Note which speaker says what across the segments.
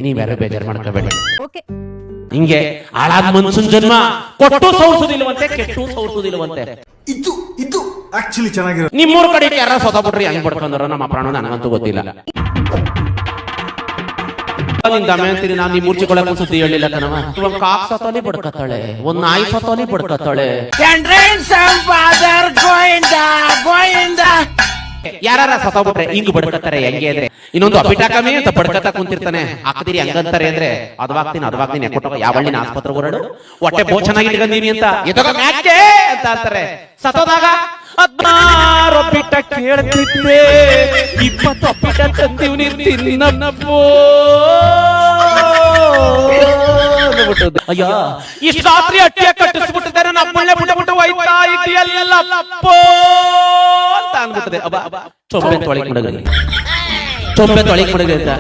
Speaker 1: ನೀವ್ಯಾರು ಬೇಜಾರು ಮಾಡ್ಕೋಬೇಡಿ. ಹಿಂಗೆ ಹಾಳಾದ ಮನ್ಸನ್ ಜನ್ಮ ಕೊಟ್ಟು ಸೌರ್ಸುದಿಲ್ವಂತೆ, ಕೆಟ್ಟು ಸೌರ್ಸುದಿಲ್ವಂತೆ.
Speaker 2: ಇದು ಆಕ್ಚುಲಿ ಚೆನ್ನಾಗಿರೋ.
Speaker 1: ನಿಮ್ಮೂರ್ ಕಡೆ ಯಾರ ಸೋತಾಬಿಟ್ರಿ ಹೆಂಗ್ ಪಡ್ಕೊಂಡ್ರ ನಮ್ಮ ಪ್ರಾಣ ನನಗಂತೂ ಗೊತ್ತಿಲ್ಲ. ನಿನ್ ದಮೆ ಅಂತೀನಿ ನಾನು ನಿಮ್ಮ ಮೂರ್ಚಿಕೊಳ್ಳ ಸುದ್ದಿ ಹೇಳಿಲ್ಲ ಕಣವ. ಒಂದ್ ಕಾಕ್ ಸತೋಲಿ ಬಡ್ಕತ್ತಾಳೆ, ಒಂದ್ ನಾಯಿ ಸತೋಲಿ ಬಡ್ಕತ್ತಾಳೆ. ಯಾರ ಸತೋಬಿಟ್ರೆ ಹಿಂಗ್ ಬಡ್ಕತ್ತಾರೆ ಹೆಂಗೆ ಅಂದ್ರೆ ಇನ್ನೊಂದು ಅಪಿಟಾಕಮಿ ಅಂತ ಬಡ್ಕತ್ತ ಕುಂತಿರ್ತಾನೆ. ಹಾಕದಿರಿ ಹಂಗಂತಾರೆ ಅಂದ್ರೆ ಅದ್ವಾಗ್ತೀನಿ ಕೊಟ್ಟವ ಯಾವಳ್ಳಿನ ಆಸ್ಪತ್ರೆ ಹೊರಡು ಹೊಟ್ಟೆ ಬೋ ಚೆನ್ನಾಗಿ ಇಟ್ಕೊಂಡೀನಿ ಅಂತ ಎದಗ ಮ್ಯಾಕೆ ಅಂತ ಅಂತಾರೆ. ಸತೋದಾಗ 16 ಅಪ್ಪಿಟ ಕೇಳ್ತಿದ್ದೆ, 20 ಅಪ್ಪಿಟ ತಂದೀವ್ನಿ ತಿನ್ನಪ್ಪೋ. ಅಯ್ಯೋ ಇಷ್ಟು ರಾತ್ರಿ ಅಟ್ಟಿಯ ಕಟ್ಟಿಸ್ಬಿಟ್ಟಿದ್ದಾರೆ, ನಮ್ಮ ಪಳ್ಳೆ ಬಿಟ್ಟು ಹೋಯ್ತಾ ಇದೆಯಲ್ಲಪ್ಪೋ ಅಂತ ಅನ್ಬಿಟ್ಟದೆ. ಚೊಂಬೆ ತೊಳಿಕ್ ಮುಡಗ್ರಿ ಅಂತ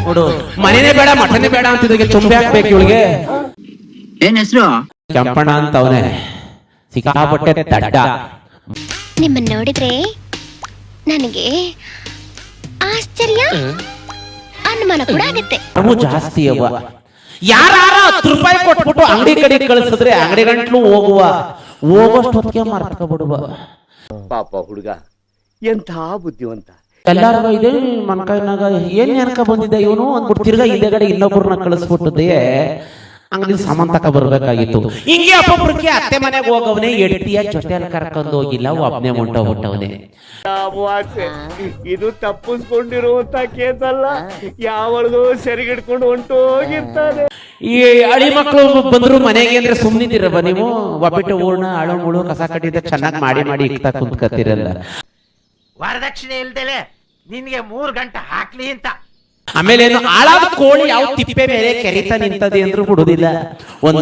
Speaker 1: ನೋಡು. ಮನೇನೆ ಬೇಡ ಮಠನೇ ಬೇಡ ಅಂತಿದ್ರೆ ಚೊಂಬೆ ಹಾಕ್ಬೇಕು ಇವಳಿಗೆ.
Speaker 3: ಏನ್ ಹೆಸರು?
Speaker 1: ಕೆಂಪಣ್ಣ ಅಂತ ಅವನೇ, ಸಿಕ್ಕಾಪಟ್ಟೆ ದಡ್ಡ.
Speaker 4: ನಿಮ್ಮನ್ನ ನೋಡಿದ್ರೆ ನನಗೆ ಆಶ್ಚರ್ಯ ಅನುಮಾನ ಕೂಡ ಆಗುತ್ತೆ.
Speaker 1: ಅವು ಜಾಸ್ತಿ ಅವ. ಯಾರ 10 ರೂಪಾಯಿ ಕೊಟ್ಬಿಟ್ಟು ಅಂಗಡಿ ಕಡೆ ಕಳಿಸಿದ್ರೆ ಅಂಗಡಿ ಗಂಟ್ಲು ಹೋಗೋಷ್ಟೊತ್ತಿಗೆ ಮಾರ್ಕೊಂಡ್ಬಿಡುವ.
Speaker 5: ಪಾಪ ಹುಡುಗ ಎಂಥ ಬುದ್ಧಿವಂತ.
Speaker 1: ಎಲ್ಲಾರು ಇದೆ ಮನ್ಕಾಯಿನಾಗ ಏನ್ ನೆನಕ ಬಂದಿದ್ದೆ ಇವನು ಅಂದ್ಬಿಟ್ಟು ತಿರ್ಗಾ ಹಿಂದೆಗಡೆ ಇನ್ನೊಬ್ಬರನ್ನ ಕಳಿಸ್ಬಿಟ್ಟಿದೆ. ಅಂಗಡಿ ಸಾಮಾನ್ ತಕ ಬರ್ಬೇಕಾಗಿತ್ತು. ಹಿಂಗೆ ಅಪ್ಪೊಬ್ರಿಗೆ ಅತ್ತೆ ಮನೆಗೆ ಹೋಗವನೇ, ಎಡ್ತಿಯ ಜೊತೆಯಲ್ಲಿ ಕರ್ಕೊಂಡು ಹೋಗಿಲ್ಲ, ಒಬ್ನೇ ಹೊಂಟೋಗ್ಬಿಟ್ಟವನೇ.
Speaker 5: ಇದು ತಪ್ಪಿಸ್ಕೊಂಡಿರುವಂತ ಕೇಸ್ ಅಲ್ಲ, ಯಾವಳದು ಸರಿಗಿಡ್ಕೊಂಡು ಹೊಂಟೋಗಿರ್ತಾನೆ.
Speaker 1: ಈ ಹಳಿ ಮಕ್ಕಳು ಬಂದ್ರು ಮನೆಗೆ ಅಂದ್ರೆ ಸುಮ್ನಿದ್ದೀರವ ನೀವು. ಒಬ್ಬಿಟ್ಟು ಊರ್ಣ ಅಳು ಮುಳು ಕಸ ಕಟ್ಟಿದ್ರೆ ಚೆನ್ನಾಗಿ ಮಾಡಿ ಇಕ್ತಾ ಕುಂತ್ಕತ್ತಿರಲ್ಲ.
Speaker 6: ವರದಕ್ಷಿಣೆ ಇಲ್ದೇಲೆ ನಿನ್ಗೆ 3 ಗಂಟೆ ಹಾಕ್ಲಿ ಅಂತ.
Speaker 1: ಆಮೇಲೆ ಏನು ಹಾಳಾದ ಕೋಳಿ ಯಾವ ತಿಪ್ಪೆ ಮೇಲೆ ಕೆರಿತಾ ನಿಂತದೆ ಅಂದ್ರೂ ಬಿಡುದಿಲ್ಲ. ಒಂದು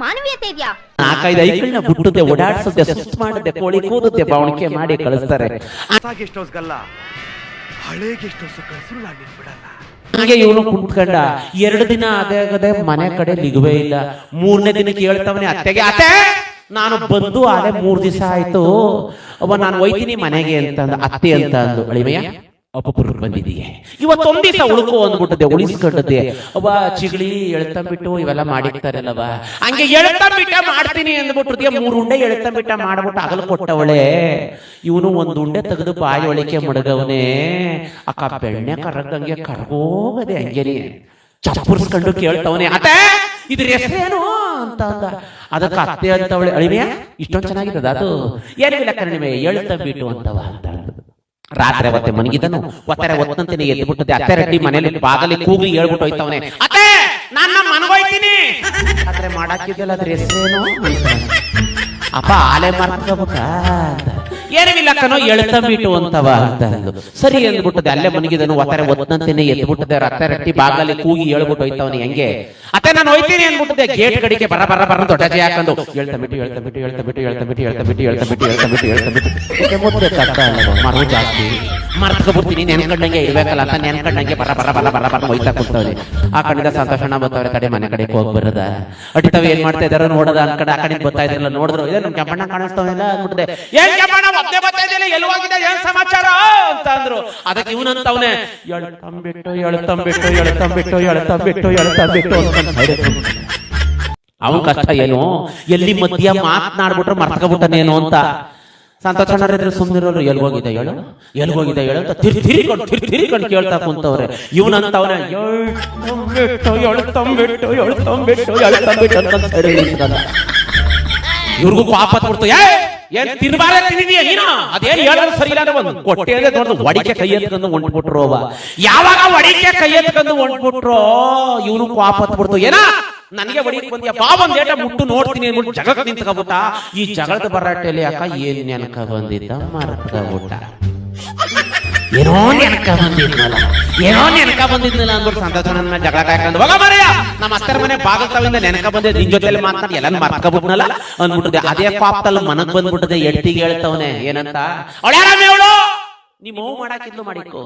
Speaker 4: ಮಾನವೀಯತೆ ಇದೆಯಾ?
Speaker 1: 4-5 ಐಕಳನ್ನ ಬಿಟ್ಟುತ್ತೆ, ಓಡಾಡ್ಸುತ್ತೆ, ಸುಸ್ತು ಮಾಡುತ್ತೆ, ಕೋಳಿ ಕೂದುತ್ತೆ, ಬಾವಣಿಕೆ ಮಾಡಿ ಕಳಿಸ್ತಾರೆ. ಹಾಗೆ ಇವನು ಕುಂತ್ಕೊಂಡ 2 ದಿನ ಆಗದೆ ಮನೆ ಕಡೆ ಲಿಗುವೇ ಇಲ್ಲ. 3ನೇ ದಿನಕ್ಕೆ ಹೇಳ್ತಾವನೆ ಅತ್ತೆಗೆ, ಅತ್ತೆ ನಾನು ಬಂದು ಆಲೆ 3 ದಿವಸ ಆಯ್ತು, ನಾನು ಒಯ್ತೀನಿ ಮನೆಗೆ ಅಂತ ಅಂದ. ಅತ್ತೆ ಅಂತ ಅಂದು, ಅಳಿಮಯ್ಯ ಒಬ್ಬೊಬ್ಬರು ಬಂದಿದೀಯ, ಇವತ್ತೊಂದ್ ದಿವಸ ಉಳ್ಕೋ ಅಂದ್ಬಿಟ್ಟದೆ, ಉಳಿಸ್ಕೊಂಡದೆ. ಒಬ್ಬ ಚಿಗಳಿ ಎಳ್ತಂಬಿಟ್ಟು ಇವೆಲ್ಲ ಮಾಡಿರ್ತಾರಲ್ಲವ, ಹಂಗೆ ಎಳ್ತಂಬಿಟ್ಟ ಮಾಡ್ತೀನಿ ಅಂದ್ಬಿಟ್ಟಿದ್ಯ. 3 ಉಂಡೆ ಎಳ್ತಂಬಿಟ್ಟ ಮಾಡ್ಬಿಟ್ಟು ಅಗಲು ಕೊಟ್ಟವಳೆ. ಇವನು 1 ಉಂಡೆ ತೆಗೆದು ಬಾಯಿ ಒಳಿಕೆ ಮಡಗವನೇ. ಅಕ್ಕ ಬೆಣ್ಣೆ ಕರಗಂಗೆ ಕರ್ಗೋಗದೆ ಹಂಗೇನೆ ಚಪ್ಪುರ್ಸ್ಕೊಂಡು ಕೇಳ್ತವನೆ, ಅತ್ತೆ ಇದ್ರ ಹೆಸರೇನು ಅಂತ ಅಂದ. ಅದಕ್ಕೆ ಅತ್ತೆ ಅಂತವಳೆ, ಅಳಿಮೆಯ ಇಷ್ಟೊಂದು ಚೆನ್ನಾಗಿದ್ದದ ಅದು, ಏನಿಲ್ಲ ಕಣಿಮೆ ಎಳ್ತಂಬಿಟ್ಟು ಅಂತವ ಅಂತ. ರಾತ್ರಿ ಅವತ್ತೆ ಮನಗಿದನು, ಒತ್ತಾರೆ ಒತ್ತಂತೇನೆ ಎದ್ದು ಬಿಟ್ಟದೆ. ಅತ್ತೆ ರೆಡ್ಡಿ ಮನೇಲಿ ಬಾಗಲಿ ಕೂಗಿ ಹೇಳ್ಬಿಟ್ಟು ಹೋಯ್ತವನೆ, ಅತ್ತೆ ನಾನು ಮನಗೋಯ್ತೀನಿ. ಆದ್ರೆ ಮಾಡಾಕಿದ್ದಲ್ಲ ಅದ್ರ ಹೆಸರೇನು ಅಪ್ಪ ಆಲೆ ಮಾಡ್ಕೋಬೇಕ. ಏನಿಲ್ಲ ಕನೋ ಎಳ್ತಂಬಿಟ್ಟು ಅಂತವ ಅಂತ ಅಂದು. ಸರಿ ಅಂದ್ಬಿಟ್ಟದೆ. ಅಲ್ಲೇ ಮನಗಿದನು, ಒತ್ತಾರೆ ಒತ್ತಂತೇನೆ ಎದ್ದು ಬಿಟ್ಟದೆ. ಅತ್ತೆ ರೆಡ್ಡಿ ಬಾಗಲಿ ಕೂಗಿ ಹೇಳ್ಬಿಟ್ಟು ಹೋಯ್ತವನೆ, ಹೆಂಗೆ ಅತ್ತೆ ನಾನು ಹೋಯ್ತೀನಿ ಅಂದ್ಬಿಟ್ಟದೆ. ಗೇಟ್ ಕಡೆಗೆ ಬರ ದೊಡ್ಡ ಜಯ ಹಾಕೊಂಡು ಎಳ್ತಂಬಿಟ್ಟು ಮುದ್ದೆ ಕಟ್ಟ ಮರು ಜಾಸ್ತಿ ಮರ್ತ್ಕೊಬಿಡ್ತೀನಿ, ನೆನ್ಕೊಂಡಂಗೆ ಇರ್ಬೇಕಲ್ಲ ಅಂತ ನೆನ್ಕೊಂಡಂಗೆ ಬರ ಹೋಯ್ತಾ ಕೂತವ್ರೆ. ಆ ಕಡೆಯಿಂದ ಸಂತೋಷಣ ಬರ್ತವ್ರೆ, ತಡೆ ಮನೆ ಕಡೆಗೆ ಹೋಗಿ ಬರದ. ಅಡಿತಾವ್ ಏನ್ ಮಾಡ್ತಾ ಇದಾರ ನೋಡದ, ಆ ಕಡೆ ಬರ್ತಾ ಇದ್ರಲ್ಲ, ನೋಡಿದ್ರು ನಮ್ ಕೆಂಪಣ್ಣ ಕಾಣಿಸ್ತಾವೆಲ್ಲ ಅಂದ್ಬಿಟ್ಟದೆ. ಏನ್ ಕೆಂಪಣ್ಣ ಒಬ್ಬನೇ ಬರ್ತಾ ಇದೆಯಲ್ಲ, ಎಲ್ಲಿ ಹೋಗಿದೆ, ಏನ್ ಸಮಾಚಾರ ಅಂತ ಅಂದ್ರು. ಅದಕ್ಕೆ ಇವನಂತವನೆ ಎಳ್ತಂಬಿಟ್ಟು ಅವನ್ ಕಷ್ಟ ಏನು, ಎಲ್ಲಿ ಮಧ್ಯ ಮಾತನಾಡ್ಬಿಟ್ರೆ ಮರ್ತ್ಕೊಬಿಟ್ಟನೇನು ಅಂತ. ಸಂತೋಷಣ್ಣ ಸುಮ್ಮನಿರೋರು ಎಲ್ಗೋಗಿದೆ ಹೇಳು ಅಂತ ತಿರ್ಕೊಂಡು ಕೇಳ್ತಾ ಕುಂತವ್ರೆ. ಇವನಂತವನೆ ಇವ್ರಿಗೂ ಪಾಪ ಬಿಡ್ತು. ಏನ್ ತಿನ್ಬಾರ ತಿಂದಿದೀಯ ನೀನು, ಅದೇನ್ ಹೇಳೋದು ಸರಿ ಇಲ್ಲ. ಒಂದು ಕೊಟ್ಟೆ ಅಂದ್ರೆ ದೊಡ್ಡ ಒಡಿಕೆ ಕೈ ಎತ್ಕೊಂಡು ಹೊಂಟ್ಬಿಟ್ರು. ಯಾವಾಗ ಒಡಿಕೆ ಕೈ ಎತ್ಕೊಂಡು ಹೊಂಟ್ಬಿಟ್ರು ಇವನು ಪಾಪ ಬಿಡ್ತು. ಏನ ನನಗೆ ಹೊಡಿಕ್ ಬಂದಿಯ ಬಾ, ಒಂದ್ ಏಟ ಮುಟ್ಟು ನೋಡ್ತೀನಿ ಅಂದ್ಬಿಟ್ಟು ಜಗಕ್ಕೆ ನಿಂತ್ಕೊಬಿಟ್ಟ. ಈ ಜಗಳದ ಬರಾಟೆಯಲ್ಲಿ ಅಕ್ಕ ಏನ್ ನೆನಕ ಬಂದಿದ್ದ ಮರ್ತ್ಕೊಬಿಟ್ಟ. ಏನೋ ನೆನಕ ಬಂದಿದ್ನಲ್ಲ ಅಂದ್ಬಿಟ್ಟು ಸಂತೋಷನ ಜಗಳ ಕಾಯ್ಕೊಂಡು ಹೋಗ ಮರೆಯ ನಮ್ಮ ಅತ್ತರ ಮನೆ ಬಾಗಲ್ತಾವಿಂದ ನೆನಕ ಬಂದಿದ್ದ, ನಿನ್ ಜೊತೆಲಿ ಮಾತಾಡಿ ಎಲ್ಲ ಮರ್ತ್ಕೊಬಿಟ್ನಲ್ಲ ಅಂದ್ಬಿಟ್ಟದೆ. ಅದೇ ಪಾಪದಲ್ಲಿ ಮನಕ್ ಬಂದ್ಬಿಟ್ಟದೆ. ಎಡ್ತಿಗೆ ಹೇಳ್ತವನೆ ಏನಂತ, ಅವಳು ನೀ ಮೋವು ಮಾಡಾಕಿದ್ಲು ಮಾಡಿಕೋ,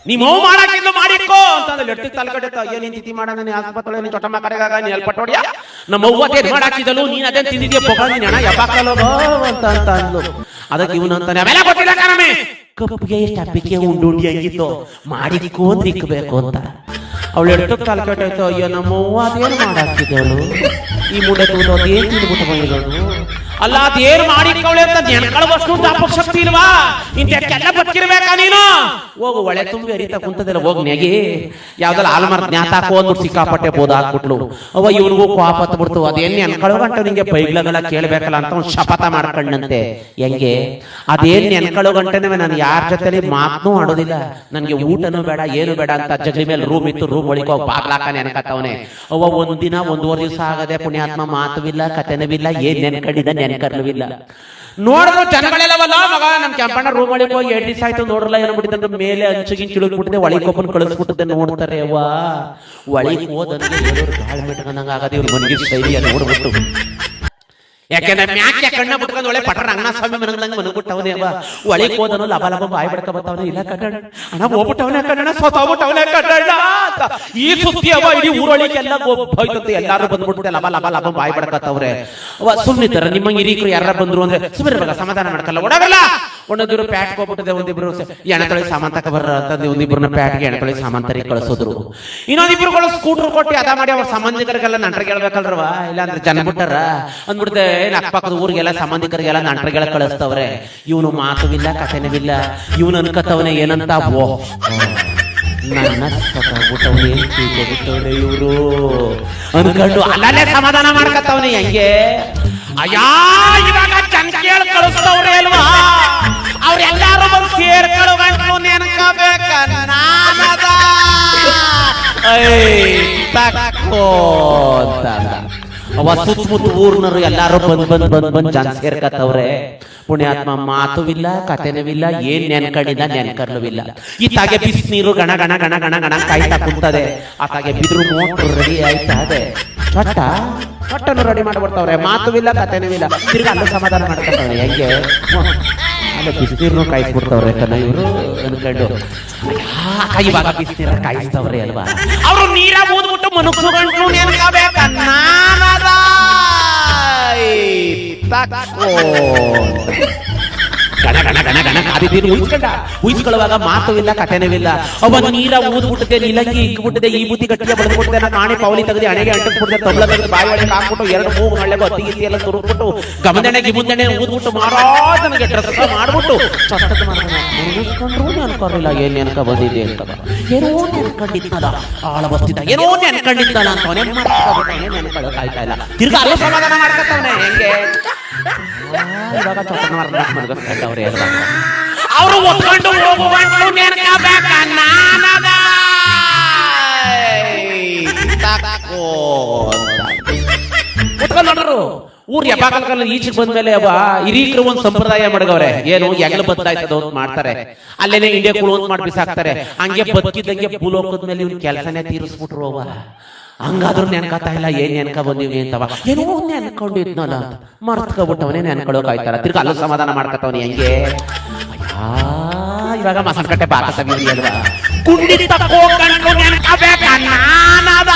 Speaker 1: ನೀ ಮೋವು ಮಾಡಾಕಿದ್ಲು ಮಾಡಿಕೋ ಅಂತಂದ್ರೆ ಎಡ್ತಿ ತಲೆಗಡೆ ಏನ್ ತಿಥಿ ಮಾಡ ಆಸ್ಪತ್ರೆ ಚೊಟ್ಟಮ್ಮ ಕಡೆಗಾಗ ನೀ ಎಲ್ಲಿ ಪಟ್ಟೋಡಿಯ ನಮ್ಮ ಅವ್ವ ಅದೇನ್ ಮಾಡಾಕಿದಲು, ನೀನ್ ಅದೇನ್ ತಿಂದಿದ್ಯಾ ಪೊಗ ನೀನ್ ಹಣ ಯಾಪಾಕಲ್ಲೋ ಅಂತ ಅಂದ್ಲು. ಅದಕ್ಕೆ ಇವನು ಅಂತಾನೆ, ಅವೆಲ್ಲ ಗೊತ್ತಿಲ್ಲ ಕಣಮೆ, ಕಪ್ಪಿಗೆ ಎಷ್ಟು ಹಪ್ಪಿಗೆ ಉಂಡುಂಡಿ ಹಂಗಿತ್ತು ಮಾಡಿಕ್ಕು ಅಂದ್ರೆ ಇಕ್ಬೇಕು ಅಂತ. ಅವಳು ಎಡ್ತು ಕಾಲು ಕೆಟ್ಟೋಯ್ತು. ಅಯ್ಯೋ ನಮ್ಮವ್ವ ಅದೇನು ಮಾಡಾಕ್ತಿದ್ದೆ ಅವಳು, ಈ ಮುಂಡೆ ತೂದು ಅದೇನು ತಿಂದ್ಬಿಟ್ಟು ಬಂದಿರೋದು. ಅಲ್ಲ ಅದೇನು ಮಾಡಿಕ್ಕವಳೆ ಅಂತ ನೆನ್ಕೊಳ್ಬಷ್ಟು ಜ್ಞಾಪಕ ಶಕ್ತಿ ಇಲ್ವಾ? ಇಂಥಕ್ಕೆಲ್ಲ ಬದುಕಿರ್ಬೇಕಾ ನೀನು? ಹೋಗು ಒಳೆ ತುಂಬಿ ಅರಿತಾ ಕುಂತದಿಲ್ಲ, ಹೋಗಿ ನೆಗಿ ಯಾವ್ದಲ್ಲ ಆಲ್ಮಾರ್ ಜ್ಞಾತಾಕೋ ಅಂದ್ಬಿಟ್ಟು ಸಿಕ್ಕಾಪಟ್ಟೆ ಬೋದ ಹಾಕ್ಬಿಟ್ಲು. ಅವ ಇವನಿಗೂ ಕೋಪ ಹತ್ಬಿಡ್ತು. ಅದೇನ್ ನೆನ್ಕೊಳ್ಳೋ ಗಂಟ ನಿಂಗೆ ಬೈಗ್ಲಗಳ ಕೇಳ್ಬೇಕಲ್ಲ ಅಂತ ಒಂದು ಶಪಥ ಮಾಡ್ಕೊಂಡಂತೆ. ಹೆಂಗೆ ಅದೇನ್ ನೆನ್ಕೊಳ್ಳೋ ಗಂಟನೇ ನಾನು ಯಾರ ಜೊತೆ ಮಾತನೂ ಆಡೋದಿಲ್ಲ, ನನ್ಗೆ ಊಟನೂ ಬೇಡ ಏನು ಬೇಡ ಅಂತ ಜಗಲಿ ಮೇಲೆ ರೂಮ್ ಇತ್ತು, ರೂಮ್ ಒಳಗೆ ಹೋಗಿ ಬಾಗ್ಲಾಕ ನೆನ್ಕತ್ತವನೆ. ಅವ ಒಂದಿನ ಒಂದೂವರೆ ದಿವಸ ಆಗದೆ ಪುಣ್ಯಾತ್ಮ ಮಾತುವಿಲ್ಲ ಕಥೆನವಿಲ್ಲ, ಏನ್ ನೆನ್ಕೊಂಡಿದ್ದ ನೆನ್ಕರ್ಲವಿಲ್ಲ. ನೋಡಿದ್ರು ಜನಗಳೆಲ್ಲವಲ್ಲ ಮಗ ನಮ್ ಕೆಂಪಣ್ಣ ರೂಮ್ ಒಳಗೆ ಹೋಗಿ 2 ದಿವಸ ಆಯ್ತು ನೋಡ್ರಲ್ಲ ಏನೋ ಬಿಟ್ಟಿದ್ದಂದ್ರೆ ಮೇಲೆ ಹಂಚಿಗೆ ಚಿಳುಕ್ಬಿಟ್ಟಿದೆ, ಒಳಗೆ ಒಬ್ಬನ್ ಕಳಿಸ್ಬಿಟ್ಟಿದ್ದೆ ನೋಡ್ತಾರೆ. ಅವ್ವ ಒಳಗೆ ಹೋದಂಗೆ ಗಾಳಿ ಬಿಟ್ಕೊಂಡಂಗ ಆಗದೆ ಇವ್ರು ಮನೆಗೆ ಶೈಲಿಯ ನೋಡ್ಬಿಟ್ಟು. ಯಾಕೆಂದ್ರೆ ಮ್ಯಾಕೆ ಕಣ್ಣ ಬಿಟ್ಕೊಂಡು ಒಳ್ಳೆ ಪಟ್ಟ ರಂಗನಾಥಸ್ವಾಮಿ ಮನಗಂಗೆ ಮನಗ್ಬಿಟ್ಟವನೇ. ಅವ ಒಳಗೆ ಹೋದನು ಲಬ ಲಬ ಬಾಯಿ ಬಡ್ಕ ಬರ್ತಾವನೆ. ಇಲ್ಲ ಕನ್ನಡ ಹಣ ಹೋಗ್ಬಿಟ್ಟವನೇ ಕನ್ನಡ ಸೋತಾಗ್ಬಿಟ್ಟವನೇ ಕನ್ನಡ ಅಂತ ಈ ಸುದ್ದಿ ಅವ ಇಡೀ ಊರೊಳಗೆಲ್ಲ ಹೋಯ್ತಂತೆ. ಎಲ್ಲಾರು ಬಂದ್ಬಿಟ್ಟು ಲಬ ಲಬ ಲಬ ಬಾಯಿ ಬಡ್ಕತ್ತವ್ರೆ. ಅವ ಸುಮ್ನಿದ್ದಾರ ನಿಮ್ಮಂಗೆ ಹಿರೀಕರು ಯಾರ ಬಂದ್ರು ಅಂದ್ರೆ ಸುಮ್ಮನೆ ಇರ್ಬೇಕ, ಸಮಾಧಾನ ಮಾಡ್ಕಲ್ಲ. ಒಡಗಲ್ಲ ಒಂದೊಂದಿಬ್ರು ಪ್ಯಾಟ್ಗೆ ಹೋಗ್ಬಿಟ್ಟಿದೆ, ಒಂದಿಬ್ರು ಎಣತೊಳಿ ಸಾಮಾನ್ ತಕ ಬರ್ರ ಅಂತ ಒಂದಿಬ್ರನ್ನ ಪ್ಯಾಟ್ಗೆ ಎಣತೊಳಿ ಸಾಮಾನ್ ತರಿ ಕಳಿಸೋದ್ರು. ಇನ್ನೊಂದಿಬ್ರುಗಳು ಸ್ಕೂಟರ್ ಕೊಟ್ಟು ಅದ ಮಾಡಿ ಅವ್ರ ಸಂಬಂಧಿಕರಿಗೆಲ್ಲ ನಂಟ್ರಿಗೆ ಹೇಳ್ಬೇಕಲ್ರವ, ಇಲ್ಲಾಂದ್ರೆ ಜನ ಬಿಟ್ಟಾರ ಅಂದ್ಬಿಡ್ದೆ. ಅಕ್ಕಪಕ್ಕದ ಊರಿಗೆಲ್ಲ ಸಂಬಂಧಿಕರಿಗೆಲ್ಲ ನಂಟ್ರಿಗೆಲ್ಲ ಕಳಿಸ್ತವ್ರೆ. ಇವನು ಮಾತುವಿಲ್ಲ ಕಥೆನವಿಲ್ಲ. ಇವನು ಅನ್ಕತ್ತವನೇ ಏನಂತ, ಓ ನನ್ನ ಸೊಬಿಟ್ಟವನೇ ಇವರು ಅನ್ಕೊಂಡು ಅಲ್ಲೇ ಸಮಾಧಾನ ಮಾಡ್ಕತ್ತವನೇ. ಹೆಂಗೆ ಅಯ್ಯಾ ಇವಾಗ ಜನ ಕೇಳಿ ಕಳಿಸ್ತವ್ರೆ ಅಲ್ವಾ, ಅವ್ರೆಲ್ಲಾರು ಬಂದು ಸೇರ್ಕೊಳ್ಳೋ ಗಂಟು ನೆನ್ಕೋಬೇಕ ನಾನದ ಅವ ಸುತ್ತಮುತ್ತ ಊರ್ನರು ಎಲ್ಲಾರು ಬಂದ್ ಜನ ಸೇರ್ಕತ್ತವ್ರೆ. ಪುಣ್ಯಾತ್ಮ ಮಾತುವಿಲ್ಲ ಕಥೆನವಿಲ್ಲ, ಏನ್ ನೆನ್ಕೊಂಡಿದ್ದ ನೆನ್ಕರ್ಲವಿಲ್ಲ. ಈತಾಗೆ ಬಿಸಿ ನೀರು ಗಣ ಗಣ ಗಣ ಗಣ ಗಣ ಕಾಯ್ತಾ ಕುಂತದೆ. ಆತಾಗೆ ಬಿದ್ರು ಮೋಟ್ರ್ ರೆಡಿ ಆಯ್ತಾ ಅದೇ ಚೊಟ್ಟನ್ನು ರೆಡಿ ಮಾಡ್ಬಿಡ್ತಾವ್ರೆ. ಮಾತುವಿಲ್ಲ ಕಥೆನವಿಲ್ಲ, ತಿರ್ಗ ಅಲ್ಲೂ ಸಮಾಧಾನ ಮಾಡ್ಕೊತಾವ್ರೆ. ಹೆಂಗೆ ಅಲ್ಲೇ ಬಿಸಿನೀರ್ನು ಕಾಯಿಸ್ಬಿಡ್ತಾವ್ರೆ ಕಣ ಇವರು ಅನ್ಕೊಂಡು. ಇವಾಗ ಬಿಸಿನೀರ ಕಾಯಿಸ್ತವ್ರೆ ಅಲ್ವಾ, ಅವರು ನೀರ ಊದ್ಬಿಟ್ಟು ಮನುಷ್ಯ ಗಂಟು ನೆನ್ಕೋಬೇಕ ನಾನದ ಗಣ ಗಣ ಗಣ ಗಣ ಕಾದಿದ್ದೀರಿ ಉಯಿಸ್ಕೊಳ್ಳುವಾಗ ಮಾತುವಿಲ್ಲ ಕಥೆನವಿಲ್ಲ. ಅವ ನೀರ ಊದ್ಬಿಟ್ಟಿದೆ, ನಿಲಂಗಿ ಇಕ್ಬಿಟ್ಟಿದೆ, ಈ ಬುದ್ಧಿ ಗಟ್ಟಿಗೆ ಬಡ್ದ್ಬಿಟ್ಟಿದೆ, ನಾ ಕಾಣಿ ಪೌಲಿ ತೆಗೆದು ಹಣೆಗೆ ಅಂಟಿಸ್ಬಿಟ್ಟಿದೆ, ತಬಲ ತೆಗೆದು ಬಾಯಿ ಒಳಗೆ ಹಾಕ್ಬಿಟ್ಟು 2 ಮೂಗು ನಳ್ಳೆಗೂ ಅತ್ತಿಗಿತ್ತಿ ಎಲ್ಲ ತುರುಕ್ಬಿಟ್ಟು ಗಮದಣೆ ಗಿಮುಂದಣೆ ಊದ್ಬಿಟ್ಟು ಮಾರಾಜನಿಗೆ ಡ್ರೆಸ್ ಮಾಡ್ಬಿಟ್ಟು ಚೊಟ್ಟದ ಮುಗಿಸ್ಕೊಂಡ್ರು ಅನ್ಕೊಂಡಿಲ್ಲ. ಏನ್ ನೆನ್ಕ ಬಂದಿದೆ ಅಂತ ಏನೋ ನೆನ್ಕೊಂಡಿದ್ದಲ್ಲ, ಆಳ ಬಸ್ತಿದ್ದ ಏನೋ ನೆನ್ಕೊಂಡಿದ್ದಲ್ಲ ಅಂತವನೇ ನೆನ್ಕೊಳ್ಳೋ ಕಾಯ್ತಾ ಇಲ್ಲ. ತಿರ್ಗ ಅಲ್ಲೂ ಸಮಾಧಾನ ಮಾಡ್ಕೊತವನೆ. ಹೆಂಗೆ ಇವಾಗ ಚೊಟ್ಟನ ಮರ್ಕೊಂಡವ್ರೆ ಅವರು ಒತ್ಕೊಂಡು ಹೋಗುವಂಟು ನೆನ್ಕೋಬೇಕ ನಾನದ ಒತ್ಕೊಂಡ್ರು. ಊರ್ ಯಾವಾಗಲ್ಲ ಈಚೆಗೆ ಬಂದ್ಮೇಲೆ ಅವ ಹಿರೀಕರು ಒಂದ್ ಸಂಪ್ರದಾಯ ಮಾಡಗವ್ರೆ. ಏನು ಹೆಗ್ಲು ಬದ್ದಾಯ್ತದ ಅಂತ ಮಾಡ್ತಾರೆ, ಅಲ್ಲೇನೆ ಇಂಡಿಯಾ ಕುಳು ಅಂತ ಮಾಡಿ ಬಿಸಾಕ್ತಾರೆ. ಹಂಗೆ ಬದುಕಿದಂಗೆ ಭೂಲೋಕದ ಮೇಲೆ ಇವ್ನ ಕೆಲಸನೇ ತೀರಿಸ್ಬಿಟ್ರು. ಅವ ಹಂಗಾದ್ರೂ ನೆನ್ಕತಾ ಇಲ್ಲ, ಏನ್ ನೆನ್ಕ ಬಂದಿವಿ ಅಂತವ ಏನೋ ನೆನ್ಕೊಂಡಿದ್ನಲ್ಲ ಅಂತ ಮರ್ತ್ಕೊಬಿಟ್ಟವನೇ ನೆನ್ಕೊಳ್ಳೋಕಾಯ್ತಾರ. ತಿರ್ಗ ಅಲ್ಲೂ ಸಮಾಧಾನ ಮಾಡ್ಕತ್ತವನಿ. ಹೆಂಗೆ ಇವಾಗ ಮಸನ್ಕಟ್ಟೆ ಬಾಕತವಿ ಅಲ್ವಾ, ಕುಂಡಿ ತಕ್ಕೋಕೊಂಡು ನೆನ್ಕಬೇಕ ನಾನದ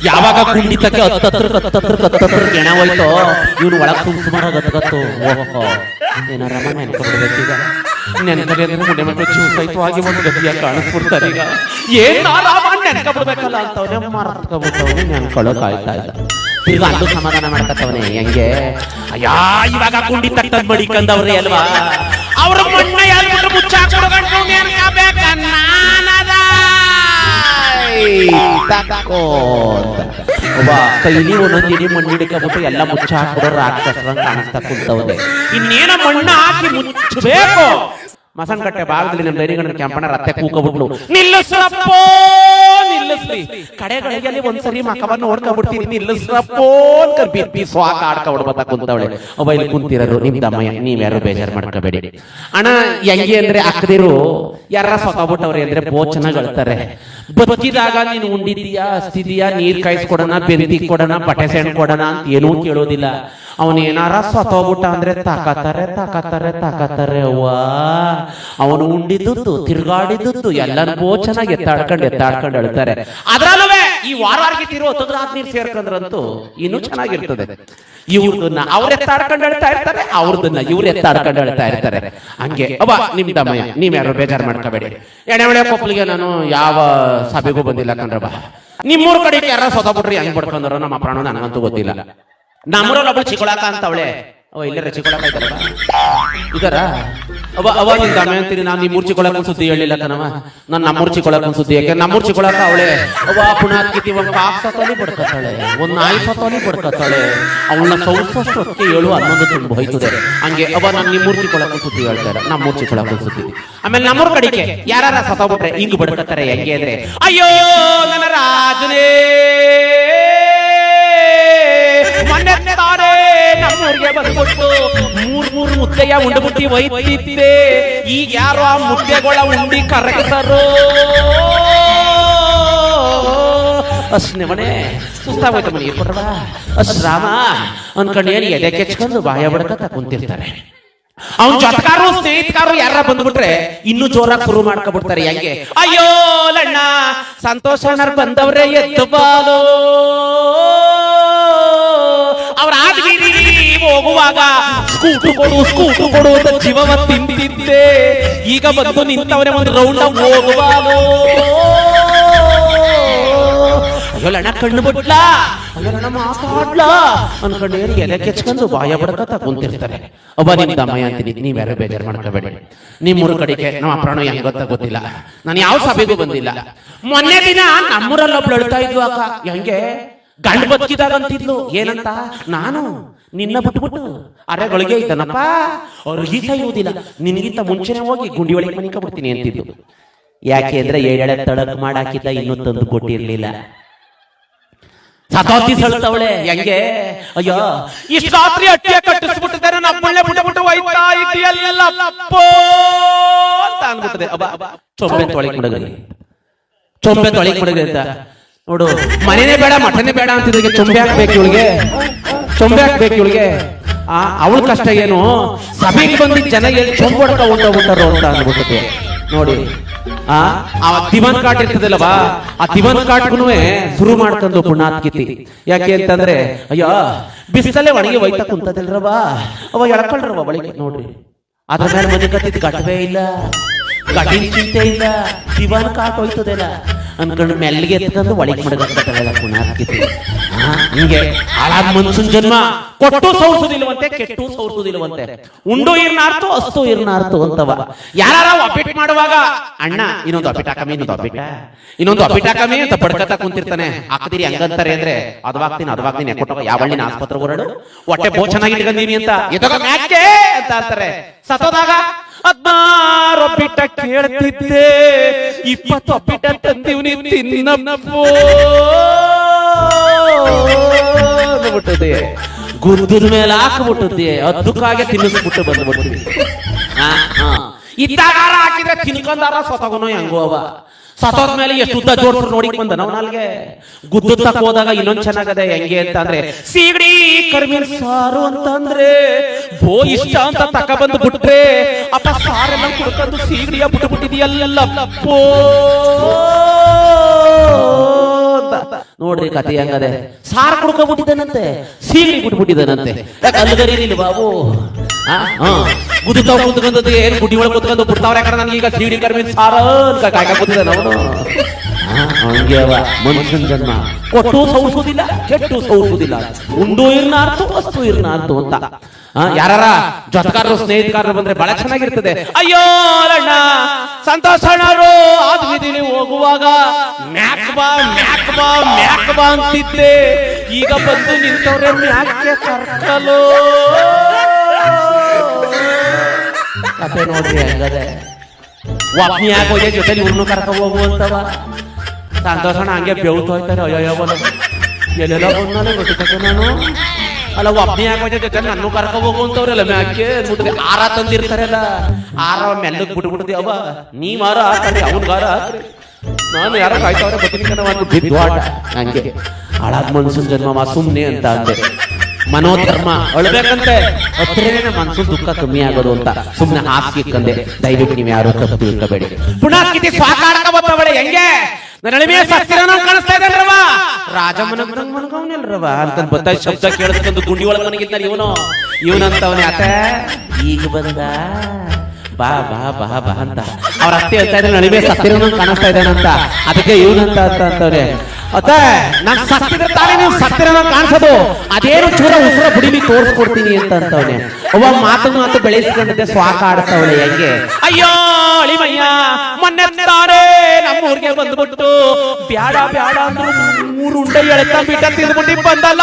Speaker 1: ಯಾವಾಗ ಕುಂಡಿತಕ್ಕೆ ಹತ್ತತ್ರ ಗೆಣ ಹೋಯ್ತೋ ಇವ್ನು ಒಳಗ್ ಸುಮಾರಾಗ ಗತ್ತು. ಓಹೋ ಏನಾರ ನೆನ್ಕೊಬಿಡ್ಬೇಕೀಗ. ನೆನ್ಕಬೇಕಂದ್ರೆ ಮುಂಡೆ ಮಕ್ಕಳು ಚೂಸಾಯ್ತು ಆಗಿ ಒಂದು ಗತಿಯಾಗಿ ಕಾಣಿಸ್ಬಿಡ್ತಾರೆ. ಈಗ ಏನ್ ಆರಾಮ ನೆನ್ಕೊಬಿಡ್ಬೇಕಲ್ಲ ಅಂತವನೇ ಮರ್ತ್ಕೊಬಿಟ್ಟವನೇ ನೆನ್ಕೊಳ್ಳೋಕ್ ಆಯ್ತಾ ಇಲ್ಲ. ತಿರ್ಗ ಅಲ್ಲೂ ಸಮಾಧಾನ ಮಾಡ್ಕತ್ತವನೇ. ಹೆಂಗೆ ಅಯ್ಯಾ ಇವಾಗ ಕುಂಡಿ ತಟ್ಟದ್ ಮಡಿಕಂದವ್ರಿ ಅಲ್ವಾ, ಅವ್ರ ಮಣ್ಣ ಯಾರು ಮುಚ್ಚಾಕೊಡ್ಕೊಂಡು ನೆನ್ಕಬೇಕ ನಾನದ ಕೈಲಿ ಒಂದೊಂದಿನಿ ಮಣ್ಣು ಹಿಡಿಕಬಿಟ್ಟು ಎಲ್ಲ ಮುಚ್ಚ ಹಾಕಿರೋ ರಾಕ್ಷಸರಂಗ್ ಕಾಣಿಸ್ತಾ ಕುಂತವನೆ. ಇನ್ನೇನ ಮಣ್ಣ ಹಾಕಿ ಮುಚ್ಚಬೇಕು. ಮಸನ್ಕಟ್ಟೆ ಭಾಗದಲ್ಲಿ ನಮ್ಮ ಡೈರಿಗಣ್ಣ ಕೆಂಪಣ್ಣ ರತ್ತೆ ಕೂಕಬಿಟ್ಲು, ನಿಲ್ಲಿಸ್ರಪ್ಪೋ ನಿಲ್ಲಿಸ್ರಿ. ಕಡೆಗಳಿಗೆ ಒಂದ್ಸರಿ ಮಕವನ್ನು ನೋಡ್ಕೊಬಿಡ್ತೀನಿ, ನಿಲ್ಲಿಸ್ರಪ್ಪೋ ಬಿಪ್ಪಿ ಸ್ವಾಕ ಆಡ್ಕೊಬಿಡ್ಬತ್ತ ಕುಂತವಳೆ. ಅವ ಇಲ್ಲಿ ಕುಂತಿರೋರು ನಿಮ್ ದಮ್ಮಯ್ಯ, ನೀವ್ಯಾರು ಬೇಜಾರು ಮಾಡ್ಕೋಬೇಡಿ ಅಣ್ಣ. ಹೆಂಗೆ ಅಂದ್ರೆ ಅಕ್ಕದಿರು ಯಾರ ಸೊತಬಿಟ್ಟವ್ರಿ ಅಂದ್ರೆ ಬೋಚನಗಳ್ತಾರೆ. ಬದುಕಿದಾಗ ನೀನು ಉಂಡಿದೀಯಾ ಹಸ್ತಿದೀಯಾ, ನೀರ್ ಕಾಯಿಸ್ಕೊಡೋಣ, ಬೆಂದಿ ಕೊಡೋಣ, ಬಟ್ಟೆ ಸೆಣ್ ಕೊಡೋಣ ಅಂತ ಏನೂ ಕೇಳೋದಿಲ್ಲ. ಅವನೇನಾರ ಸತ್ತೋಗ್ಬಿಟ್ಟ ಅಂದ್ರೆ ತಾಕತ್ತಾರೆ ಅವ್ವ. ಅವನು ಉಂಡಿದ್ದು ತಿರ್ಗಾಡಿದ್ದು ಎಲ್ಲರಿಗೂ ಚೆನ್ನಾಗಿ ಎತ್ತಾಡ್ಕೊಂಡು ಹೇಳ್ತಾರೆ. ಅದ್ರಲ್ಲೂ ಈ ವಾರವಾರಕ್ಕೆ ತಿರು ಹೊತ್ತದ್ರ ನೀರು ಸೇರ್ಕೊಂಡ್ರಂತೂ ಇನ್ನೂ ಚೆನ್ನಾಗಿರ್ತದೆ. ಇವ್ರದನ್ನ ಅವ್ರ ಎತ್ತಾಡ್ಕೊಂಡು ಹೇಳ್ತಾ ಇರ್ತಾರೆ, ಅವ್ರದನ್ನ ಇವ್ರು ಎತ್ತಾಡ್ಕೊಂಡು ಹೇಳ್ತಾ ಇರ್ತಾರೆ. ಹಂಗೆ ಅಬ್ಬ ನಿಮ್ ದಮಯ, ನೀವ್ಯಾರು ಬೇಜಾರು ಮಾಡ್ಕೋಬೇಡಿ. ಎಣ್ಣೆ ಕೊಪ್ಪಲಿಗೆ ನಾನು ಯಾವ ಸಭೆಗೂ ಬಂದಿಲ್ಲ ಕಣ್ರಬ್ಬ. ನಿಮ್ಮೂರ್ ಕಡೆ ಯಾರ ಸೊತಬಿಟ್ರಿ ಹೆಂಗ್ ಪಡ್ಕೊಂಡ್ರು ನಮ್ಮ ಪ್ರಾಣ ನನಗಂತೂ ಗೊತ್ತಿಲ್ಲ. ನಮ್ಮೂರಲ್ಲಿ ಒಬ್ಬಳು ಚಿಕೊಳಕ ಅಂತವಳೆ. ಇಲ್ಲರ ಚಿಕೊಳಕ ಇದ್ದಾರ ಇದರ ಅವ ನಿನ್ ದಮೆ ಅಂತೀನಿ. ನಾನು ನಿಮ್ಮೂರ್ ಚಿಕೊಳಕ ಸುದ್ದಿ ಹೇಳಿಲ್ಲ ಕಣವ. ನಾನು ನಮ್ಮೂರ್ ಚಿಕೊಳಕ ಸುದ್ದಿ. ಯಾಕೆ ನಮ್ಮೂರ್ ಚಿಕೊಳಕ ಅವಳೆ ಪುನಾತ್ಕಿತಿ ಒಂದ್ ಕಾಕ್ ಸತೋಲಿ ಪಡ್ಕೊತಾಳೆ, ಒಂದ್ ನಾಯಿ ಸತೋಲಿ ಪಡ್ಕೊತಾಳೆ. ಅವಳನ್ನ ಸೌಸಷ್ಟು ಹೊತ್ತಿಗೆ 7-11 ತುಂಬ ಹೋಯ್ತದೆ. ಹಂಗೆ ನಾನು ನಿಮ್ಮೂರ್ ಚಿಕೊಳಕ ಸುದ್ದಿ ಹೇಳ್ತಾರೆ, ನಮ್ಮೂರ್ ಚಿಕೊಳಕ ಸುದ್ದಿ. ಆಮೇಲೆ ನಮ್ಮೂರ್ ಕಡೆಗೆ ಯಾರ ಸತೋಗ್ಬಿಟ್ರೆ ಹಿಂಗ್ ಬಡ್ಕೊತಾರೆ. ಹೆಂಗೆ ಅಂದ್ರೆ ಅಯ್ಯೋ ನನ್ನ ರಾಜನೇ ಮೊನ್ನೆ ತಾನೇ ನಮ್ಮೂರಿಗೆ ಬಂದ್ಬಿಟ್ಟು ಮೂರ್ ಮುದ್ದೆಯ ಉಂಡುಬುಟ್ಟಿ ಒಯ್ತಿದ್ದೆ. ಈಗ ಯಾರೋ ಆ ಮುದ್ದೆಗಳ ಉಂಡಿ ಕರಗಿಸರು. ಅಶ್ನೇ ಮನೆ ಸುಸ್ತಾಗೋಯ್ತು ಮನೆ ಕೊಟ್ರವ ಅಶ್ರಾಮ ಅನ್ಕೊಂಡು ಏನು ಎದೆ ಕೆಚ್ಕೊಂಡು ಬಾಯ ಬಡ್ಕ ಕುಂತಿರ್ತಾರೆ. ಅವ್ನ ಜೊತೆಗಾರರು ಸ್ನೇಹಿತರು ಯಾರ ಬಂದ್ಬಿಟ್ರೆ ಇನ್ನೂ ಜೋರಾಗಿ ಶುರು ಮಾಡ್ಕೊಬಿಡ್ತಾರೆ. ಹೆಂಗೆ ಅಯ್ಯೋ ಲಣ್ಣ ಸಂತೋಷ ಬಂದವ್ರೆ ಎದ್ದು ಬಾಲು. ಅವ್ರ ಆದ್ಗಿರಿ ಹೋಗುವಾಗ ಸ್ಕೂಟು ಕೊಡು ಅಂತ ಜೀವವ ತಿಂತಿದ್ದೆ. ಈಗ ಬಂದು ನಿಂತವ್ರೆ ಒಂದು ರೌಂಡ್ ಹೋಗುವಾಗೋ. ಅಯ್ಯೋಲಣ್ಣ ಕಣ್ಣು ಬಿಡ್ಲಾ, ಅಯ್ಯೋಲಣ್ಣ ಮಾತಾಡ್ಲಾ ಅನ್ಕೊಂಡು ಏನು ಎಲೆ ಕೆಚ್ಕೊಂಡು ಬಾಯ ಬಡ್ಕ ಕುಂತಿರ್ತಾರೆ. ಒಬ್ಬ ನಿಮ್ ದಮಯ ಅಂತೀನಿ, ನೀವ್ಯಾರು ಬೇಜಾರು ಮಾಡ್ಕೋಬೇಡಿ. ನಿಮ್ಮೂರ ಕಡೆಗೆ ನಮ್ಮ ಪ್ರಾಣ ಹೆಂಗ್ ಗೊತ್ತಿಲ್ಲ. ನಾನು ಯಾವ ಸಭೆಗೂ ಬಂದಿಲ್ಲ. ಮೊನ್ನೆ ದಿನ ನಮ್ಮೂರಲ್ಲಿ ಒಬ್ಳು ಹೇಳ್ತಾ ಇದ್ಲು ಅಕ್ಕ. ಹೆಂಗೆ ಗಂಡು ಬದುಕಿದಾಗ ಅಂತಿದ್ಲು. ಏನಂತ, ನಾನು ನಿನ್ನ ಬಿಟ್ಬಿಟ್ಟು ಅರೆಗಳಿಗೆ ಇದ್ದಾನಪ್ಪ, ಅವ್ರು ಈಸ ಇರುವುದಿಲ್ಲ, ನಿನ್ಗಿಂತ ಮುಂಚೆನೆ ಹೋಗಿ ಗುಂಡಿ ಒಳಗೆ ಮನಿಕೊಂಡ್ಬಿಡ್ತೀನಿ ಅಂತಿದ್ಲು. ಯಾಕೆ ಅಂದ್ರೆ 7 ತಳಕ್ ಮಾಡಾಕಿದ್ದ ಇನ್ನೂ ತಂದು ಕೊಟ್ಟಿರ್ಲಿಲ್ಲ. ಸತೋತಿ ಸಳ್ತವಳೆ. ಹೆಂಗೆ ಅಯ್ಯೋ ಇಷ್ಟು ರಾತ್ರಿ ಅಟ್ಟಿಯ ಕಟ್ಟಿಸ್ಬಿಟ್ಟಿದ್ದಾರೆ, ನಮ್ಮಳ್ಳೆ ಬಿಟ್ಟು ಹೋಯ್ತಾ ಇದೆಯಲ್ಲಪ್ಪ ಅಂತ ಅಂದ್ಬಿಟ್ಟದೆ. ಚೊಂಬೆ ತೊಳಿಗೆ ಕೊಡಗ್ರಿ ಅಂತ ನೋಡು. ಮನೇನೆ ಬೇಡ ಮಠನೇ ಬೇಡ ಅಂತಿದ್ರೆ ಚೊಂಬೆ ಹಾಕ್ಬೇಕು ಇವಳಿಗೆ, ಅವಳ ಕಷ್ಟ ಏನು. ಸಭೆಗೆ ಬಂದಿದ್ದ ಜನ ಎಲ್ಲಿ ಚೊಂಬೊಡ್ಕ ಹೊಂಟೋಗ್ಬಿಟ್ಟಾರೋ ಅಂತ ಅಂದ್ಬಿಟ್ಟೆ ನೋಡಿ. ಆ ದಿವನ್ ಕಾಟ್ ಇರ್ತದಲ್ಲವಾ, ಆ ದಿವನ್ ಕಾಟ್ಗೂ ಶುರು ಮಾಡ್ಕೊಂಡು ಪುಣ್ಯಾತ್ಕಿತಿ. ಯಾಕೆ ಅಂತಂದ್ರೆ ಅಯ್ಯೋ ಬಿಸಿಲಲ್ಲೇ ಒಣಗಿ ಒಯ್ತಾ ಕುಂತದಿಲ್ರವಾ, ಅವ ಎಳ್ಕೊಳ್ರವ ಬಳಿಗೆ ನೋಡ್ರಿ. ಅದ್ರ ಮೇಲೆ ಮನೆ ಕತ್ತಿದ್ ಗಟ್ಟವೇ ಇಲ್ಲ, ಗಟ್ಟಿನ ಚಿಂತೆ ಇಲ್ಲ, ದಿವನ್ ಕಾಟ್ ಹೋಯ್ತದಲ್ಲ ಅನ್ಕೊಂಡು ಮೆಲ್ಲಿಗೆ ಎತ್ಕೊಂಡು ಒಳಗೆ ಮಡಗಲ್ಲ ಪುಣ್ಯಾತ್ಕಿತಿ. ಹಿಂಗೆ ಹಾಳಾದ ಮನುಷ್ಯನ ಜನ್ಮ ಕೊಟ್ಟು ಸೌರಿಸುದಿಲ್ವಂತೆ, ಕೆಟ್ಟು ಸೌರಿಸುದಿಲ್ವಂತೆ. ಉಂಡು ಇರ್ನಾರ್ತು ಅಸ್ತು ಇರ್ನಾರ್ತು ಅಂತವ. ಯಾರ ಒಪ್ಪಿಟ್ಟು ಮಾಡುವಾಗ ಅಣ್ಣ ಇನ್ನೊಂದು ಒಪ್ಪಿಟ್ಟ ಕಮ್ಮಿ, ಇನ್ನೊಂದು ಒಪ್ಪಿಟ್ಟ ಕಮ್ಮಿ ಅಂತ ಪಡ್ಕತ ಕುಂತಿರ್ತಾನೆ. ಹಾಕ್ತೀರಿ ಹಂಗಂತಾರೆ ಅಂದ್ರೆ ಅದ್ವಾಗ್ತೀನಿ ಕೊಟ್ಟವ ಯಾವಳ್ಳಿನ ಆಸ್ಪತ್ರೆ ಹೊರಡು ಹೊಟ್ಟೆ ಬೋ ಚೆನ್ನಾಗಿ ಇಟ್ಕೊಂಡೀನಿ ಅಂತ ಎದೋಗ ಮ್ಯಾಕೆ ಅಂತ ಅಂತಾರೆ. ಸತ್ತೋದಾಗ 16 ಒಪ್ಪಿಟ್ಟ ಕೇಳ್ತಿದ್ದೆ, 20 ಒಪ್ಪಿಟ್ಟ ತಂದಿವ್ನಿ ತಿನ್ನಪ್ಪೋ ಬಿಟ್ಟದೆ. ಗುದ್ದದ ಮೇಲೆ ಹಾಕ್ಬಿಟ್ಟದೆ, ಅದಕ್ಕಾಗೆ ತಿನ್ನಿಸ್ಬಿಟ್ಟು ಬಂದ್ಬಿಡ್ತೀವಿ. ಇದ್ದಾಗಾರ ಹಾಕಿದ್ರೆ ತಿನ್ಕೊಂಡಾರ ಸೊತಗೋನೋ ಹೆಂಗೋ ಅವ. ಸತ್ತೋದ್ಮೇಲೆ ಎಷ್ಟು ಉದ್ದ ಜೋಡ್ಸ್ರು ನೋಡಿಕ್ ಬಂದ ನಾವು ನಾಲ್ಗೆ. ಗುದ್ದಕ್ ಹೋದಾಗ ಇನ್ನೊಂದ್ ಚೆನ್ನಾಗದೆ. ಹೆಂಗೆ ಅಂತ ಅಂದ್ರೆ ಸೀಗಡಿ ಕರ್ಮೀನ್ ಸಾರು ಅಂತಂದ್ರೆ ಬೋ ಇಷ್ಟ ಅಂತ ತಕ ಬಂದು ಬಿಟ್ರೆ ಅಪ್ಪ ಸಾರೆಲ್ಲ ಕುಡ್ಕೊಂಡು ಸೀಗಡಿಯ ಬಿಟ್ಟಿದೆಯಲ್ಲಪ್ಪೋ ನೋಡ್ರಿ ಕತೆ ಹೆಂಗದೆ. ಸಾರು ಕುಡ್ಕೊಂಡ್ಬಿಟ್ಟಿದ್ದಾನಂತೆ, ಸೀಗಡಿ ಬಿಟ್ಬಿಟ್ಟಿದ್ದಾನಂತೆ. ಯಾಕೆ ಅಲ್ಗರೀನಿಲ್ಲ ಬಾಬು. ಗುದ್ದಾವ್ ಕುತ್ಕೊಂಡದ್ದು ಏನು ಗುಡಿ ಒಳಗೆ ಕುತ್ಕೊಂಡು ಬಿಡ್ತಾವ್ರೆ. ಯಾಕಂದ್ರೆ ನನಗೀಗ ಸೀಗಡಿ ಕರ್ಮೀನ್ ಸಾರು ಕಾಯ್ಕ ಕೂತಿದ್ದಾನೆ ಅವನು. ಹಂಗೆ ಅವ ಮನುಷ್ಯನ ಜನ್ಮ. ಕೊಟ್ಟು ಸೌರಿಸುವುದಿಲ್ಲ, ಕೆಟ್ಟು ಸೌರಿಸುವುದಿಲ್ಲ, ಉಂಡು ಇರ್ನಾರ್ತು ಅಸ್ತು ಇರ್ನಾರ್ತು ಅಂತ. ಯಾರ ಜೊತೆಗಾರರು ಸ್ನೇಹಿತಗಾರರು ಬಂದ್ರೆ ಬಹಳ ಚೆನ್ನಾಗಿರ್ತದೆ. ಅಯ್ಯೋ ಅಣ್ಣ ಸಂತೋಷಣ್ಣರು ಆದ್ ಬೀದಿಲಿ ಹೋಗುವಾಗ ಮ್ಯಾಕ್ ಬಾ ಅಂತಿದ್ದೆ. ಈಗ ಬಂದು ನಿಂತವ್ರೆ ಮ್ಯಾಕೆ ಕರ್ಕಲು. ಕತೆ ನೋಡ್ರಿ ಹೆಂಗದೆ. ವಾಪ್ನಿ ಆಗೋದೆ ಜೊತೆಲಿ ಇವ್ರನ್ನು ಕರ್ಕ ಹೋಗುವಂತವ. ಸಂತೋಷಣ ಹಂಗೆ ಬೆವ್ತು ಹೋಯ್ತಾರೆ. ಅಯ್ಯೋ ಎಲ್ಲೆಲ್ಲ ಬಂದಾನೆ ಗೊತ್ತಿರ್ತದೆ. ನಾನು ಅಲ್ಲ ವಾಪ್ನಿ ಆಗೋದೆ ಜೊತೆ ನನ್ನ ಕರ್ಕ ಹೋಗುವಂತವ್ರಲ್ಲ ಮ್ಯಾಕೆ ಅಂದ್ಬಿಟ್ಟಿದೆ. ಆರ ತಂದಿರ್ತಾರಲ್ಲ, ಆರ ಮೆಲ್ಲಗ್ ಬಿಟ್ಬಿಡ್ತೀವಿ. ಅವ ನೀವಾರ ಹಾಕ್ರಿ, ಅವನ್ಗಾರ ಹಾಕ್ರಿ, ನಾನು ಯಾರೋ ಕಾಯ್ತವ್ರೆ ಬತ್ತಿನ ಬಿದ್ದು ಆಟ. ಹಂಗೆ ಹಾಳಾದ ಮನುಷ್ಯನ ಜನ್ಮ ಸುಮ್ನೆ ಅಂತ ಅಂದೆ. ಮನೋಧರ್ಮ ಅಳ್ಬೇಕಂತೆ ಹತ್ರನೇ ಮನಸ್ಸು ದುಃಖ ಕಮ್ಮಿ ಆಗೋದು ಅಂತ ಸುಮ್ನೆ ಹಾಸ್ಯಕ್ಕಂದೆ. ದಯವಿಟ್ಟು ನೀವು ಯಾರು ತಪ್ಪು ತಿಳ್ಕೋಬೇಡಿ. ಪುನಃ ಕಿತಿ ಸ್ವಾಕಾರಕ ಬತ್ತವಳೆ ಹೆಂಗೆ ನನ್ನ ಅಳಿಮೆ ಸತ್ತಿರನೋ ಕಾಣಿಸ್ತಾ ಇದ್ದಾರವ ರಾಜ ಮನಗವನಿಲ್ರವ ಅಂತ ಬತ್ತ ಶಬ್ದ ಕೇಳಿಸ್ಕೊಂಡು ಗುಂಡಿ ಒಳಗೆ ಮನಗಿದ್ದಾನೆ ಇವನಂತವನೇ ಆತ ಈಗ ಬಂದ ಬಾ ಬಾ ಬಾ ಬಾ ಅಂತ ಅವ್ರ ಅತ್ತೆ ಹೇಳ್ತಾ ಇದ್ರೆ ನಳಿಮೆ ಸತ್ತಿರನೋ ಕಾಣಿಸ್ತಾ ಇದ್ದಾನಂತ. ಅದಕ್ಕೆ ಇವನಂತ ಅಂತವ್ರೆ ಅತ್ತೆ ನಾನ್ ಸತ್ತಿದ್ರೆ ತಾನೇ ನೀವು ಸತ್ತಿರನೋ ಕಾಣಿಸೋದು, ಅದೇನು ಚೂರ ಉಸಿರ ಬುಡಿಲಿ ತೋರಿಸ್ಕೊಡ್ತೀನಿ ಅಂತವನೆ. ಒಬ್ಬ ಮಾತು ಬೆಳೆಸ್ಕೊಂಡಿದ್ದೆ ಸ್ವಾಕ ಆಡ್ತಾವಳೆ ಹೆಂಗೆ. ಅಯ್ಯೋ ಅಳಿಮಯ್ಯ ಮೊನ್ನೆ ತಾರೆ ನಮ್ಮೂರ್ಗೆ ಬಂದ್ಬಿಟ್ಟು ಬ್ಯಾಡ ಬ್ಯಾಡ ಅಂದ್ರೆ 3 ಉಂಡೆ ಎಳೆತ ಬಿಟ್ಟ ತಿಂದ್ಬಿಟ್ಟು ಬಂದಲ್ಲ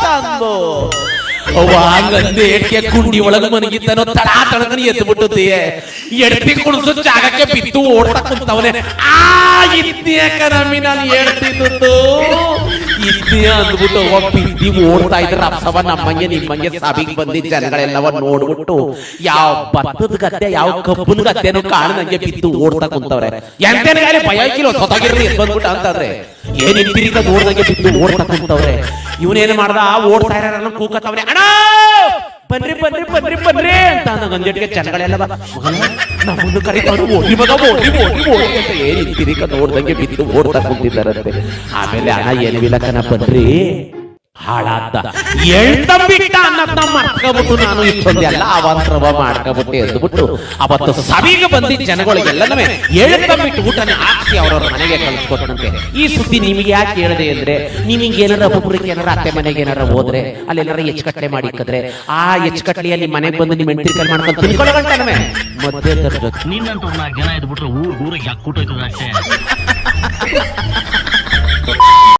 Speaker 1: ತಂದು ಹಂಗಂದೆ ಎಡ್ಕೆ ಕುಂಡಿ ಒಳಗ ಮನಗಿದ್ದನೋ ತಡ ತಡಗನ ಎದ್ಬಿಟ್ಟುತ್ತೀಯ ಎಡ್ತಿ ಕುಣಿಸೋ ಜಾಗಕ್ಕೆ ಬಿದ್ದು ಓಡ್ತಾ ಕುಂತವನೆ. ಆ ಇದ್ಯಾಕ ನಮ್ಮಿ ನಾನು ಹೇಳ್ತಿದ್ದು ಇದ್ಯ ಅಂದ್ಬಿಟ್ಟು ಬಿದ್ದಿ ಓಡ್ತಾ ಇದ್ರ ರಸವ ನಮ್ಮಂಗೆ ನಿಮ್ಮಂಗೆ ಸಭೆಗೆ ಬಂದಿದ್ದ ಜನಗಳೆಲ್ಲವ ನೋಡ್ಬಿಟ್ಟು ಯಾವ ಭತ್ತದ ಗದ್ದೆ ಯಾವ ಕಬ್ಬನ ಗದ್ದೆನೋ ಕಾಣದಂಗೆ ಬಿದ್ದು ಓಡ್ತಾ ಕುಂತವ್ರೆ. ಎಂತೇನೆ ಭಯ ಕಿಲೋ ಸೊತಾಗಿರ್ಲಿ ಬಂದ್ಬಿಟ್ಟು ಅಂತಂದ್ರೆ ಏನ್ ಇಂತಿರಿಗ ನೋಡ್ದಂಗೆ ಬಿದ್ದು ಓಡ್ತಾ ಕುಂತವ್ರೆ. ಇವನೇನು ಮಾಡ್ದ ಓಡ್ತಾ ಇರೋರನ್ನ ಕೂಕತ್ತವ್ರೆ. ಅಣ್ಣ ಬನ್ರಿ ಬನ್ರಿ ಬನ್ರಿ ಬನ್ರಿ ಅಂತ ನಂಜೆಟ್ಗೆ ಜನಗಳೆಲ್ಲ ನಮ್ಮನ್ನು ಕರೀತಾವ್ರು ಓಡಿ ಮಗ ಓಡಿ ಓಡಿ ಓಡಿ ಅಂತ ಏನ್ ಇಂತಿರಿಗ ನೋಡ್ದಂಗೆ ಬಿದ್ದು ಓಡ್ತಾ ಕುಂತಿದ್ದಾರಂತೆ. ಆಮೇಲೆ ಅಣ್ಣ ಏನು ವಿಲಕನ ಬನ್ರಿ ಹಾಳಾದ ಎಳ್ತಂಬಿಟ್ಟ ಅನ್ನದ್ನ ಮರ್ಕೊಬಿಟ್ಟು ನಾನು ಇಷ್ಟೊಂದೆಲ್ಲ ಅವಾಂತರವ ಮಾಡ್ಕೊಬಿಟ್ಟೆ ಅಂದ್ಬಿಟ್ಟು ಅವತ್ತು ಸಭೆಗೆ ಬಂದಿದ್ದ ಜನಗಳಿಗೆಲ್ಲನೂ ಎಳ್ತಂಬಿಟ್ಟು ಊಟನ ಹಾಕಿ ಅವ್ರವ್ರ ಮನೆಗೆ ಕಳಿಸ್ಕೊಟ್ಟಂತೆ. ಈ ಸುದ್ದಿ ನಿಮಗೆ ಯಾಕೆ ಹೇಳಿದೆ ಅಂದ್ರೆ ನಿಮಗೆ ಏನಾರ ಒಬ್ಬೊಬ್ರಿಗೆ ಏನಾರ ಅತ್ತೆ ಮನೆಗೆ ಏನಾರ ಹೋದ್ರೆ ಅಲ್ಲೆಲ್ಲಾರ ಹೆಚ್ಚುಕಟ್ಲೆ ಮಾಡಿಕ್ಕದ್ರೆ ಆ ಹೆಚ್ಚುಕಟ್ಲೆಯಲ್ಲಿ ಮನೆಗೆ ಬಂದು ನಿಮ್ಮ ಹೆಂಡತಿ ಮಾಡ್ಕೊಂಡು ತಿನ್ಕೊಳ್ಳೋಗಂಟನವೇ ಮಧ್ಯೆ
Speaker 7: ನಿನ್ನಂತ 4 ಜನ ಇದ್ಬಿಟ್ರೆ ಊರಿಗೆ ಯಾಕೆ ಕೂಟೋಯ್ತದ ಅಷ್ಟೇ.